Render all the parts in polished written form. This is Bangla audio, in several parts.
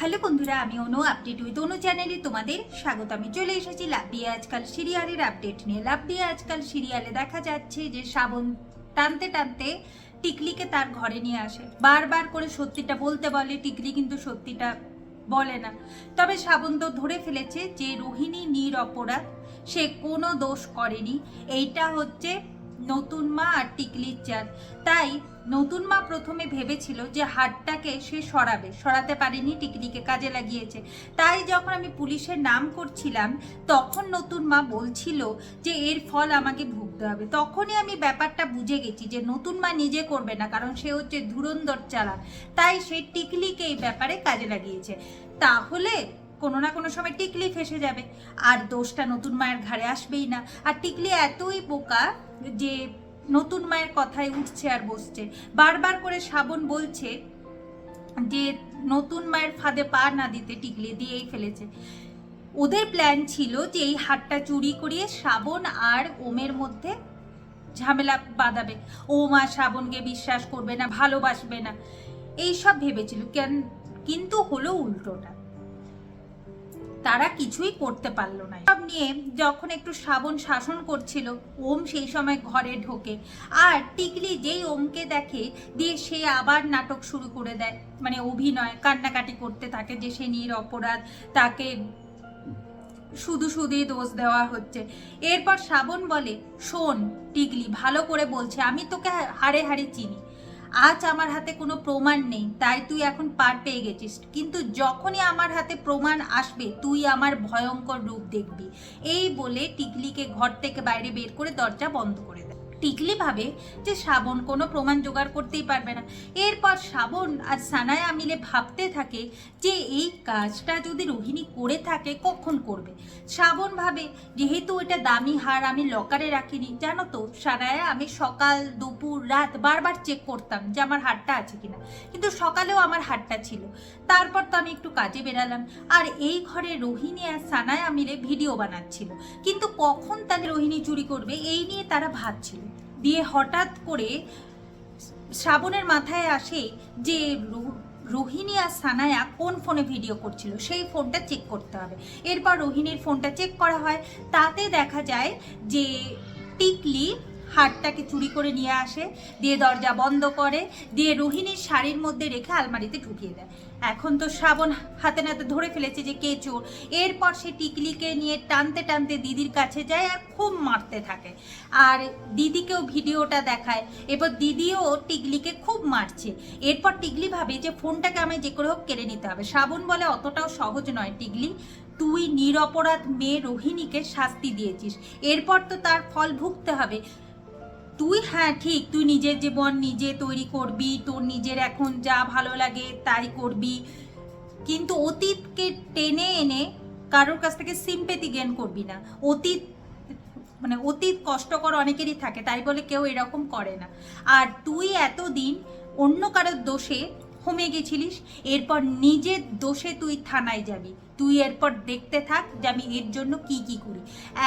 হ্যালো বন্ধুরা, আমি অনু আপডেট উইথ অনু চ্যানেলে তোমাদের স্বাগত। আমি চলে এসেছি লাভ দিয়ে আজকাল সিরিয়ালের আপডেট নিয়ে। লাভ দিয়ে আজকাল সিরিয়ালে দেখা যাচ্ছে যে শ্রাবণ টানতে টানতে টিকলিকে তার ঘরে নিয়ে আসে, বারবার করে সত্যিটা বলতে বলে, টিকলি কিন্তু সত্যিটা বলে না। তবে শ্রাবণ তো ধরে ফেলেছে যে রোহিণী নিরপরাধ, সে কোনো দোষ করেনি। এইটা হচ্ছে নতুন মা আর টিকলির চাল। তাই নতুন মা প্রথমে ভেবেছিল যে হাতটাকে সে সরাতে পারেনি, টিকলিকে কাজে লাগিয়েছে। তাই যখন আমি পুলিশের নাম করছিলাম তখন নতুন মা বলছিল যে এর ফল আমাকে ভুগতে হবে। তখনই আমি ব্যাপারটা বুঝে গেছি যে নতুন মা নিজে করবে না, কারণ সে হচ্ছে ধুরন্ধর চালাক। তাই সে টিকলিকে এই ব্যাপারে কাজে লাগিয়েছে। তাহলে কোনো না কোনো সময় টিকলি ফেসে যাবে, আর দোষটা নতুন মায়ের ঘাড়ে আসবেই না। আর টিকলি এতই বোকা যে নতুন মায়ের কথায় উঠছে আর বসছে। বারবার করে শ্রাবণ বলছে যে নতুন মায়ের ফাঁদে পা না দিতে, টিকলি দিয়েই ফেলেছে। ওদের প্ল্যান ছিল যে এই হারটা চুরি করিয়ে শ্রাবণ আর ওমের মধ্যে ঝামেলা বাঁধাবে। ওম আর শ্রাবণকে বিশ্বাস করবে না, ভালোবাসবে না, এইসব ভেবেছিল। কিন্তু হলো উল্টোটা, তারা কিছুই করতে পারলো না। সব নিয়ে যখন একটু শ্রাবণ শাসন করছিল, ওম সেই সময় ঘরে ঢোকে, আর টিকলি যেই ওমকে দেখে দিয়ে সে আবার নাটক শুরু করে দেয়, মানে অভিনয়, কান্নাকাটি করতে থাকে যে সে নিরপরাধ, তাকে শুধুই দোষ দেওয়া হচ্ছে। এরপর শ্রাবণ বলে, শোন টিকলি, ভালো করে বলছে, আমি তোকে হাড়ে হাড়ে চিনি। আজ আমার হাতে কোনো প্রমাণ নেই, তাই তুই এখন পার পেয়ে গেছিস, কিন্তু যখনই আমার হাতে প্রমাণ আসবে তুই আমার ভয়ঙ্কর রূপ দেখবি। এই বলে টিকলিকে ঘর থেকে বাইরে বের করে দরজা বন্ধ করে দেয়। টিকলি ভাবে যে শ্রাবণ কোনো প্রমাণ জোগাড় করতেই পারবে না। এরপর শ্রাবণ আর সানায়া মিলে ভাবতে থাকে যে এই কাজটা যদি রোহিণী করে থাকে কখন করবে। শ্রাবণ ভাবে যেহেতু এটা দামি হার, আমি লকারে রাখিনি, জানো তো সানায়া, আমি সকাল দুপুর রাত বারবার চেক করতাম যে আমার হারটা আছে কিনা, কিন্তু সকালেও আমার হারটা ছিল। তারপর তো আমি একটু কাজে বেরালাম, আর এই ঘরে রোহিণী আর সানায়া মিলে ভিডিও বানাচ্ছিল, কিন্তু কখন তাহলে রোহিণী চুরি করবে এই নিয়ে তারা ভাবছিল। দিয়ে হঠাৎ করে শ্রাবণের মাথায় আসে যে রোহিণী আর সানায়া কোন ফোনে ভিডিও করছিল, সেই ফোনটা চেক করতে হবে। এরপর রোহিণীর ফোনটা চেক করা হয়, তাতে দেখা যায় যে টিকলি হারটাকে চুরি করে নিয়ে আসে, দিয়ে দরজা বন্ধ করে, দিয়ে রোহিণীর শাড়ির মধ্যে রেখে আলমারিতে ঢুকিয়ে দেয়। এখন তো শ্রাবণ হাতে নাতে ধরে ফেলেছে যে কে চোর। এরপর সে টিকলিকে নিয়ে টানতে টানতে দিদির কাছে যায় আর খুব মারতে থাকে, আর দিদিকেও ভিডিওটা দেখায়। এরপর দিদিও টিকলিকে খুব মারছে। এরপর টিকলি ভাবে যে ফোনটাকে আমি যে করে হোক কেড়ে নিতে হবে। শ্রাবণ বলে, অতটাও সহজ নয় টিকলি, তুই নিরপরাধ মেয়ে রোহিণীকে শাস্তি দিয়েছিস, এরপর তো তার ফল ভুগতে হবে। তুই, হ্যাঁ ঠিক, তুই নিজের জীবন নিজে তৈরি করবি, তোর নিজের এখন যা ভালো লাগে তাই করবি, কিন্তু অতীতকে টেনে এনে কারোর কাছ থেকে সিম্পেথি গেইন করবি না। অতীত কষ্টকর অনেকেরই থাকে, তাই বলে কেউ এরকম করে না। আর তুই এতদিন অন্য কারোর দোষে হোমে গেছিলিস, এরপর নিজের দোষে তুই থানায় যাবি। তুই এরপর দেখতে থাক যে আমি এর জন্য কি করি।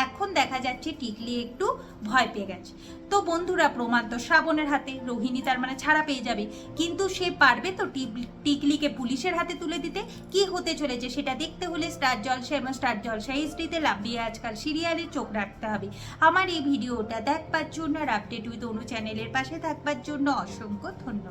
এখন দেখা যাচ্ছে টিকলি একটু ভয় পেয়ে গেছে। তো বন্ধুরা, প্রমাণ তো শ্রাবণের হাতে, রোহিণী তার মানে ছাড়া পেয়ে যাবে, কিন্তু সে পারবে তো টিকলিকে পুলিশের হাতে তুলে দিতে? কি হতে চলেছে সেটা দেখতে হলে স্টার জলসা এবং স্টার জলসা এইচডিতে লাভ দিয়ে আজকাল সিরিয়ালে চোখ রাখতে হবে। আমার এই ভিডিওটা দেখবার জন্য আর আপডেট উইথ অনু চ্যানেলের পাশে থাকবার জন্য অসংখ্য ধন্যবাদ।